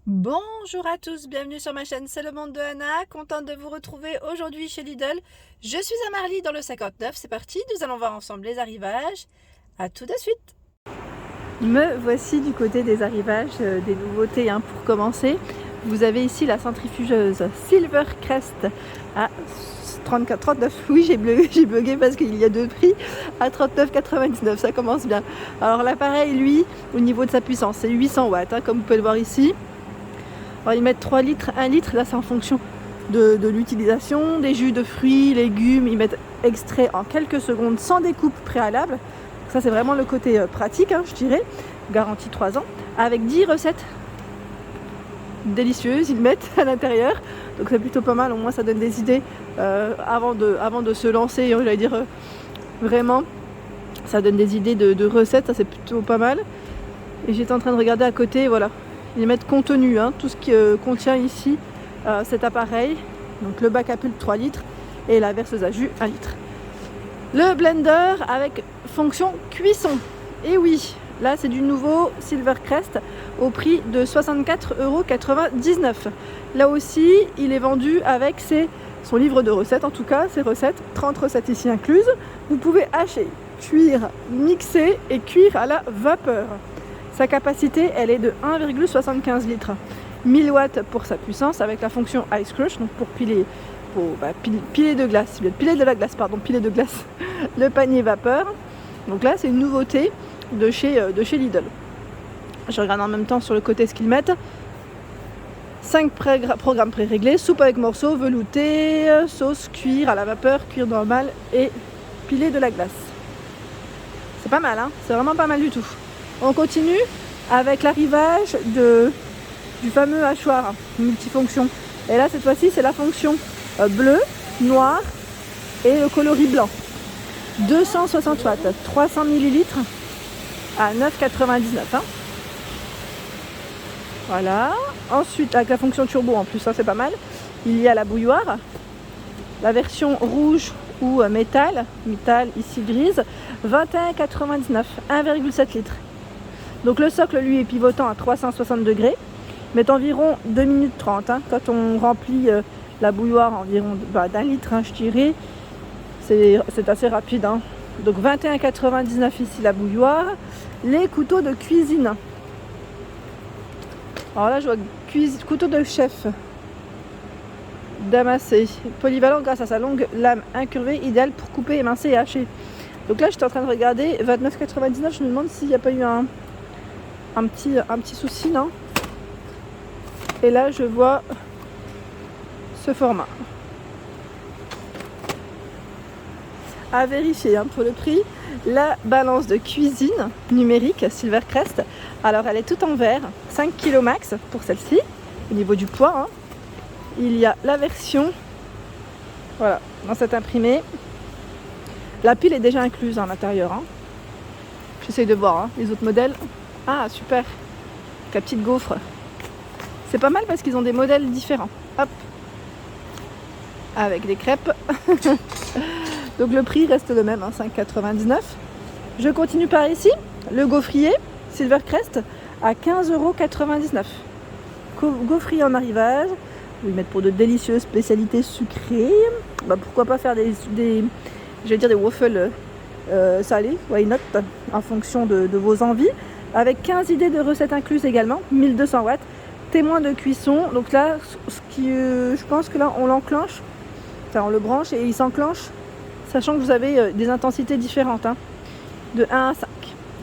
Bonjour à tous, bienvenue sur ma chaîne C'est le monde de Anna, contente de vous retrouver aujourd'hui chez Lidl. Je suis à Marly dans le 59, c'est parti, nous allons voir ensemble les arrivages. À tout de suite. Me voici du côté des arrivages, des nouveautés pour commencer. Vous avez ici la centrifugeuse Silvercrest à 39, oui j'ai bugué parce qu'il y a deux prix, à 39,99, ça commence bien. Alors l'appareil lui, au niveau de sa puissance, c'est 800 watts, comme vous pouvez le voir ici. Alors, ils mettent 3 litres, 1 litre, là c'est en fonction de l'utilisation, des jus de fruits, légumes, ils mettent extrait en quelques secondes sans découpe préalable. Ça c'est vraiment le côté pratique, je dirais, garantie 3 ans, avec 10 recettes délicieuses, ils mettent à l'intérieur, donc c'est plutôt pas mal, au moins ça donne des idées avant de se lancer, j'allais dire vraiment, ça donne des idées de recettes, ça c'est plutôt pas mal. Et j'étais en train de regarder à côté, voilà. Ils mettent contenu, tout ce qui contient ici cet appareil. Donc le bac à pulpe 3 litres et la verseuse à jus 1 litre. Le blender avec fonction cuisson. Et oui, là c'est du nouveau Silvercrest au prix de 64,99 €. Là aussi, il est vendu avec son livre de recettes, en tout cas ses recettes, 30 recettes ici incluses. Vous pouvez hacher, cuire, mixer et cuire à la vapeur. Sa capacité, elle est de 1,75 litres. 1000 watts pour sa puissance avec la fonction Ice Crush, donc pour piler de glace, piler de la glace, le panier vapeur. Donc là, c'est une nouveauté de chez Lidl. Je regarde en même temps sur le côté ce qu'ils mettent. 5 programmes pré-réglés, soupe avec morceaux, velouté, sauce, cuire à la vapeur, cuire normal et piler de la glace. C'est pas mal, c'est vraiment pas mal du tout. On continue avec l'arrivage du fameux hachoir multifonction. Et là, cette fois-ci, c'est la fonction bleu, noir et le coloris blanc. 260 watts, 300 ml à 9,99 €. Voilà. Ensuite, avec la fonction turbo en plus, ça c'est pas mal. Il y a la bouilloire. La version rouge ou métal ici grise, 21,99 €, 1,7 litres. Donc le socle lui est pivotant à 360 degrés, met environ 2 minutes 30. Quand on remplit la bouilloire environ d'1 litre, je dirais, c'est assez rapide. Donc 21,99 € ici la bouilloire. Les couteaux de cuisine. Alors là je vois couteau de chef damassé, polyvalent grâce à sa longue lame incurvée, idéale pour couper, émincer et hacher. Donc là j'étais en train de regarder, 29,99 €, je me demande s'il n'y a pas eu un petit souci, non? Et là je vois ce format à vérifier pour le prix. La balance de cuisine numérique Silvercrest, alors elle est toute en verre, 5 kg max pour celle-ci. Au niveau du poids, il y a la version, voilà, dans cette imprimé. La pile est déjà incluse à l'intérieur. J'essaye de voir les autres modèles. Ah super, avec la petite gaufre. C'est pas mal parce qu'ils ont des modèles différents. Hop, avec des crêpes. Donc le prix reste le même, 5,99 €. Je continue par ici, le gaufrier Silvercrest à 15,99 €. Gaufrier en arrivage. Ils mettent pour de délicieuses spécialités sucrées. Pourquoi pas faire des waffles salés, why not, en fonction de vos envies. Avec 15 idées de recettes incluses également, 1200 watts, témoin de cuisson. Donc là, je pense que là, on l'enclenche, on le branche et il s'enclenche, sachant que vous avez des intensités différentes, de 1 à 5.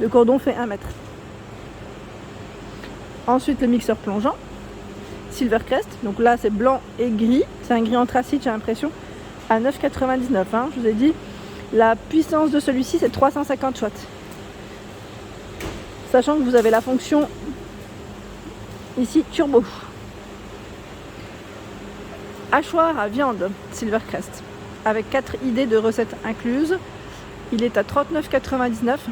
Le cordon fait 1 mètre. Ensuite, le mixeur plongeant, Silvercrest. Donc là, c'est blanc et gris. C'est un gris anthracite, j'ai l'impression, à 9,99 €. Je vous ai dit, la puissance de celui-ci, c'est 350 watts. Sachant que vous avez la fonction ici turbo. Hachoir à viande Silvercrest avec 4 idées de recettes incluses. Il est à 39,99 €.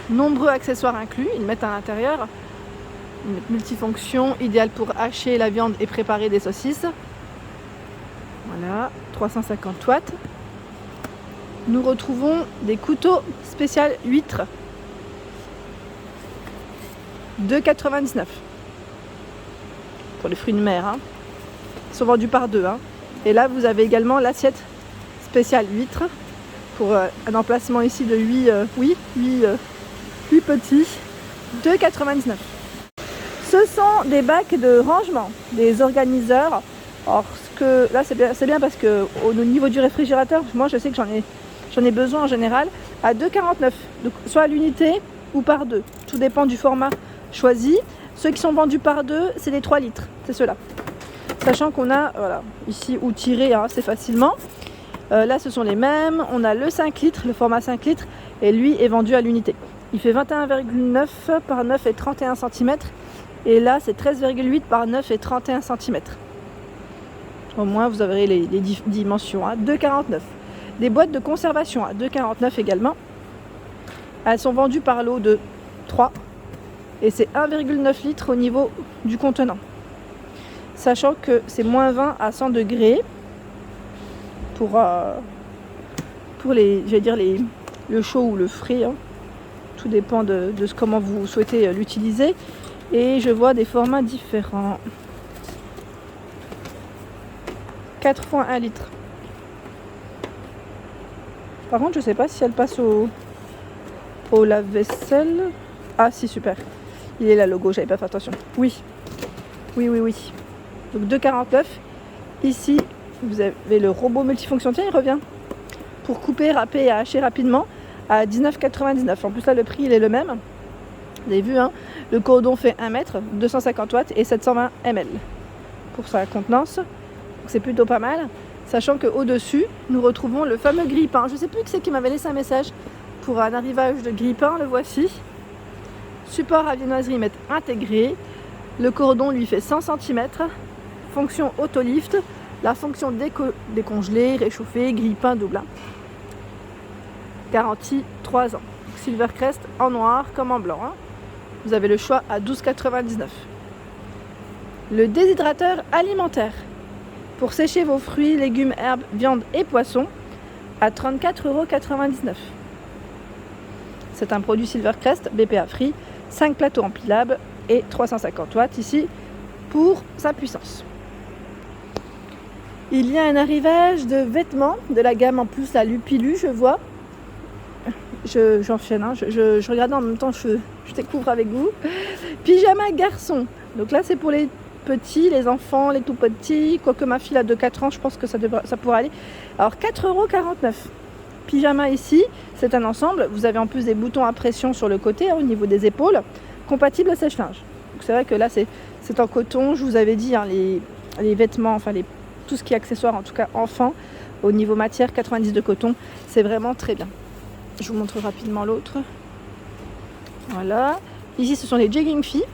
Nombreux accessoires inclus, ils mettent à l'intérieur. Ils mettent multifonction, idéal pour hacher la viande et préparer des saucisses. Voilà, 350 watts. Nous retrouvons des couteaux spécial huîtres. 2,99 €. pour les fruits de mer. Hein. Ils sont vendus par 2. Hein. Et là, vous avez également l'assiette spéciale huître pour un emplacement ici de 8 petits, 2,99 €. Ce sont des bacs de rangement, des organiseurs. Alors, là, c'est bien parce que au niveau du réfrigérateur, moi, je sais que j'en ai besoin en général à 2,49 €. Donc, soit à l'unité ou par 2. Tout dépend du format choisi. Ceux qui sont vendus par 2, c'est les 3 litres. C'est ceux-là. Sachant qu'on a, voilà, ici outillé assez facilement. Là, ce sont les mêmes. On a le 5 litres, le format 5 litres, et lui est vendu à l'unité. Il fait 21,9 par 9 et 31 cm. Et là, c'est 13,8 par 9 et 31 cm. Au moins, vous aurez les dimensions. 2,49 €. Des boîtes de conservation à 2,49 € également. Elles sont vendues par lot de 3. Et c'est 1,9 litres au niveau du contenant. Sachant que c'est moins 20 à 100 degrés pour le chaud ou le frais. Hein. Tout dépend de comment vous souhaitez l'utiliser. Et je vois des formats différents. 4 fois 1 litre. Par contre, je sais pas si elle passe au lave-vaisselle. Ah si, super. Il est là, le logo, j'avais pas fait attention. Oui. Donc 2,49 €. Ici, vous avez le robot multifonction. Tiens, il revient. Pour couper, râper et hacher rapidement à 19,99 €. En plus là, le prix, il est le même. Vous avez vu, hein, le cordon fait 1 mètre, 250 watts et 720 ml pour sa contenance. Donc c'est plutôt pas mal. Sachant qu'au-dessus, nous retrouvons le fameux grille-pain. Je ne sais plus qui c'est qui m'avait laissé un message pour un arrivage de grille-pain. Le voici. Support à viennoiserie intégré. Le cordon lui fait 100 cm. Fonction auto-lift. La fonction décongelé, réchauffé, grille-pain double. Garantie 3 ans. Silvercrest en noir comme en blanc. Hein. Vous avez le choix à 12,99 €. Le déshydrateur alimentaire pour sécher vos fruits, légumes, herbes, viande et poissons à 34,99 €. C'est un produit Silvercrest BPA Free, 5 plateaux empilables et 350 watts ici pour sa puissance. Il y a un arrivage de vêtements de la gamme en plus la Lupilu, je vois. J'enchaîne, hein. Je regarde en même temps, je découvre avec vous. Pyjama garçon. Donc là, c'est pour les petits, les enfants, les tout petits. Quoique ma fille a de 4 ans, je pense que ça pourrait aller. Alors 4,49 €. Pyjama ici, c'est un ensemble. Vous avez en plus des boutons à pression sur le côté, hein, au niveau des épaules, compatible à sèche-linge. Donc c'est vrai que là, c'est en coton. Je vous avais dit, hein, les vêtements, enfin tout ce qui est accessoire, en tout cas enfant, au niveau matière, 90 de coton, c'est vraiment très bien. Je vous montre rapidement l'autre. Voilà. Ici, ce sont les jeggings filles.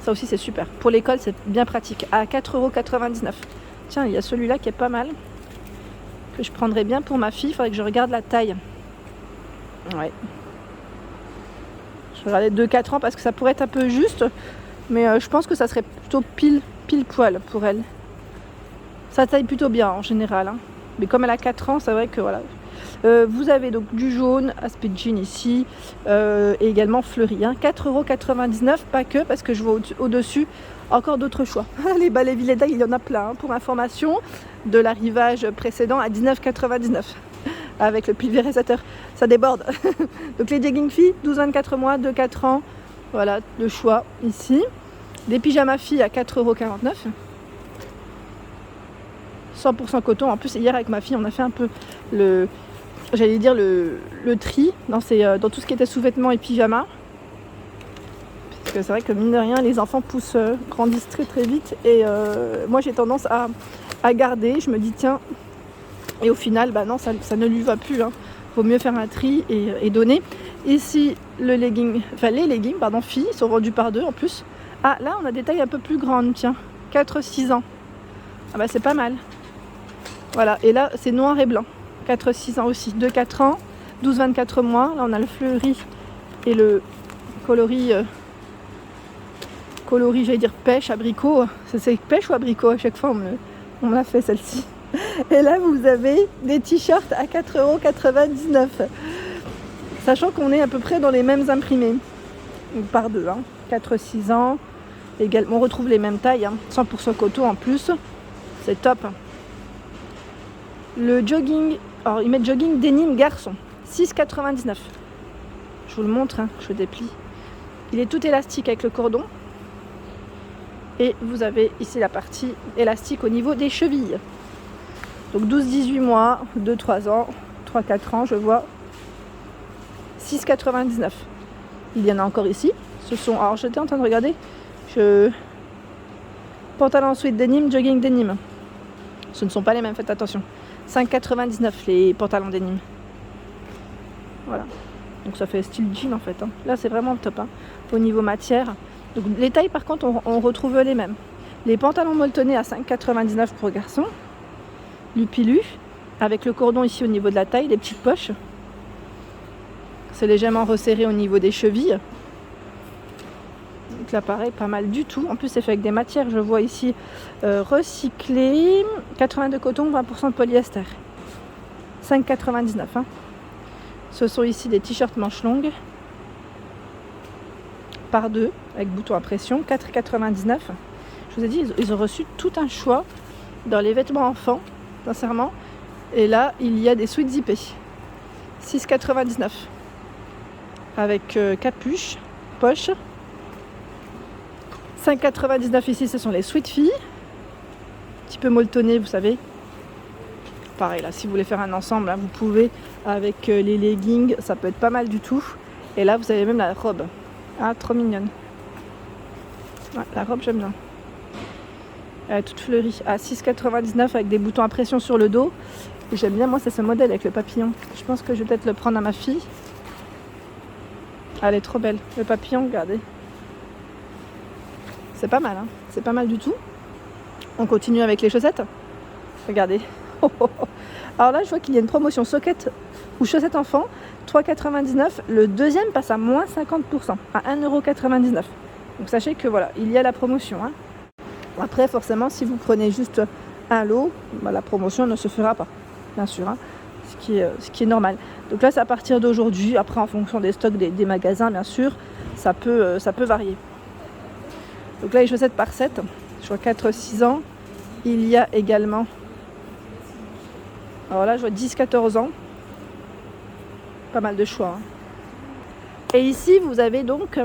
Ça aussi, c'est super. Pour l'école, c'est bien pratique. À 4,99 €. Tiens, il y a celui-là qui est pas mal. Que je prendrais bien pour ma fille. Il faudrait que je regarde la taille. Ouais. Je vais regarder 2-4 ans parce que ça pourrait être un peu juste. Mais je pense que ça serait plutôt pile poil pour elle. Ça taille plutôt bien en général. Hein. Mais comme elle a 4 ans, c'est vrai que voilà. Vous avez donc du jaune, aspect jean ici, et également fleuri. Hein. 4,99 €, pas que, parce que je vois au-dessus encore d'autres choix. Les balais Villeda, il y en a plein. Hein. Pour information, de l'arrivage précédent à 19,99 € avec le pulvérisateur. Ça déborde. Donc les jeggings filles, 12-24 mois, 2-4 ans. Voilà le choix ici. Des pyjamas filles à 4,49 €. 100% coton. En plus, hier avec ma fille, on a fait un peu le tri dans tout ce qui était sous-vêtements et pyjamas. Parce que c'est vrai que mine de rien, les enfants grandissent très très vite. Et moi, j'ai tendance à garder. Je me dis, tiens, et au final, bah non, ça ne lui va plus. Hein. Vaut mieux faire un tri et donner. Ici, les leggings filles sont vendus par 2 en plus. Ah, là, on a des tailles un peu plus grandes, tiens. 4-6 ans. Ah bah, c'est pas mal. Voilà, et là, c'est noir et blanc. 4-6 ans aussi. 2-4 ans, 12-24 mois. Là, on a le fleuri et le coloris, j'allais dire pêche, abricot. C'est pêche ou abricot? À chaque fois, on me l'a fait celle-ci. Et là, vous avez des t-shirts à 4,99 €. Sachant qu'on est à peu près dans les mêmes imprimés. Donc par 2, hein. 4-6 ans. Également, on retrouve les mêmes tailles, hein, 100% coton en plus, c'est top. Le jogging, alors ils mettent jogging denim garçon, 6,99. Je vous le montre, hein, je déplie. Il est tout élastique avec le cordon. Et vous avez ici la partie élastique au niveau des chevilles. Donc 12-18 mois, 2-3 ans, 3-4 ans, je vois 6,99. Il y en a encore ici. Ce sont, alors j'étais en train de regarder, pantalon sweat denim, jogging denim. Ce ne sont pas les mêmes, faites attention. 5,99 les pantalons denim. Voilà. Donc ça fait style jean en fait. Hein. Là c'est vraiment top. Hein. Au niveau matière. Donc les tailles par contre on retrouve les mêmes. Les pantalons molletonnés à 5,99 pour garçons. Lupilu. Avec le cordon ici au niveau de la taille, les petites poches. C'est légèrement resserré au niveau des chevilles. Donc là pareil, pas mal du tout. En plus c'est fait avec des matières, je vois ici recyclées. 82 coton, 20% de polyester. 5,99 hein. Ce sont ici des t-shirts manches longues par 2 avec bouton à pression, 4,99. Je vous ai dit, ils ont reçu tout un choix dans les vêtements enfants, sincèrement. Et là, il y a des sweats zippés, 6,99 avec capuche, poche. 5,99 ici, ce sont les sweats filles, un petit peu molletonnés, vous savez. Pareil là, si vous voulez faire un ensemble, hein, vous pouvez avec les leggings, ça peut être pas mal du tout. Et là, vous avez même la robe. Ah, trop mignonne. Ouais, la robe, j'aime bien. Elle est toute fleurie. À 6,99 avec des boutons à pression sur le dos. Et j'aime bien, moi, c'est ce modèle avec le papillon. Je pense que je vais peut-être le prendre à ma fille. Elle est trop belle. Le papillon, regardez. C'est pas mal, hein. C'est pas mal du tout. On continue avec les chaussettes. Regardez. Alors là, je vois qu'il y a une promotion socket ou chaussettes enfants, 3,99. Le deuxième passe à moins 50%, à 1,99 €. Donc sachez que voilà, il y a la promotion. Hein. Après, forcément, si vous prenez juste un lot, bah, la promotion ne se fera pas, bien sûr. Hein. Ce qui est normal. Donc là, c'est à partir d'aujourd'hui. Après, en fonction des stocks des magasins, bien sûr, ça peut varier. Donc là, les chaussettes par 7, je vois 4-6 ans. Il y a également... Alors là, je vois 10-14 ans. Pas mal de choix. Hein. Et ici, vous avez donc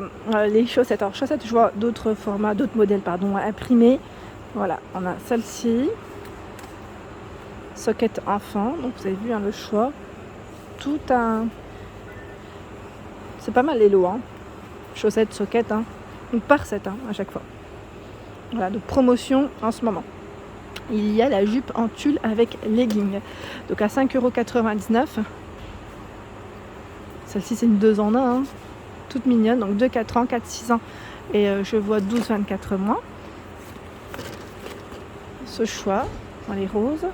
les chaussettes. Alors, chaussettes, je vois d'autres formats, d'autres modèles, pardon, imprimés. Voilà, on a celle-ci. Socket enfant. Donc, vous avez vu hein, le choix. Tout un... C'est pas mal les lots. Hein. Chaussettes, socket. Hein. Donc, par 7 hein, à chaque fois. Voilà, donc promotion en ce moment. Il y a la jupe en tulle avec legging. Donc à 5,99 €. Celle-ci c'est une 2 en 1. Hein. Toute mignonne. Donc 2-4 ans, 4-6 ans. Et je vois 12-24 mois. Ce choix dans les roses.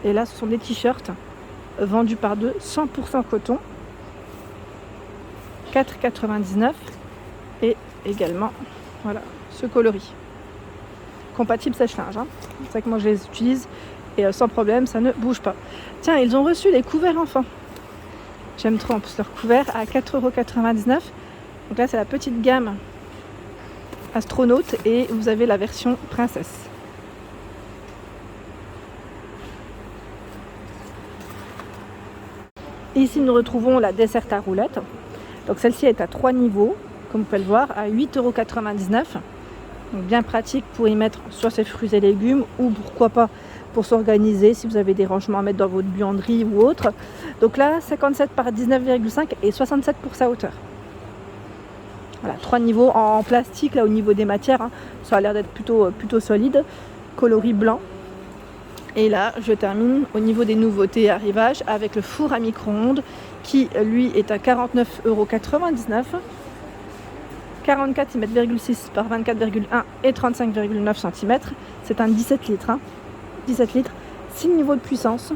Et là ce sont des t-shirts vendus par 2. 100% coton. 4,99 €. Et également voilà ce coloris. Compatible sèche-linge. Hein. C'est vrai que moi je les utilise et sans problème, ça ne bouge pas. Tiens, ils ont reçu les couverts enfants. J'aime trop en plus leurs couverts à 4,99 €. Donc là, c'est la petite gamme astronaute et vous avez la version princesse. Ici, nous retrouvons la dessert à roulettes. Donc celle-ci est à 3 niveaux, comme vous pouvez le voir, à 8,99 €. Donc bien pratique pour y mettre soit ses fruits et légumes ou pourquoi pas pour s'organiser si vous avez des rangements à mettre dans votre buanderie ou autre. Donc là 57 par 19,5 et 67 pour sa hauteur. Voilà, 3 niveaux en plastique là au niveau des matières. Hein. Ça a l'air d'être plutôt solide. Coloris blanc. Et là je termine au niveau des nouveautés arrivage avec le four à micro-ondes qui lui est à 49,99 €. 44 cm,6 par 24,1 et 35,9 cm. C'est un 17 litres. Hein. 17 litres, 6 niveaux de puissance.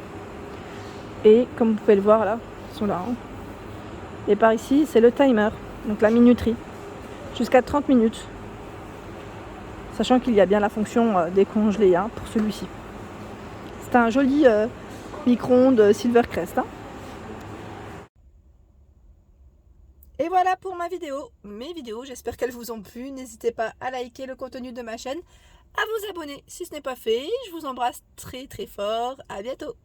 Et comme vous pouvez le voir là, ils sont là. Hein. Et par ici, c'est le timer, donc la minuterie. Jusqu'à 30 minutes. Sachant qu'il y a bien la fonction décongelée hein, pour celui-ci. C'est un joli micro-ondes Silvercrest. Hein. Et voilà. voilà pour mes vidéos, j'espère qu'elles vous ont plu. N'hésitez pas à liker le contenu de ma chaîne, à vous abonner si ce n'est pas fait. Je vous embrasse très très fort, à bientôt.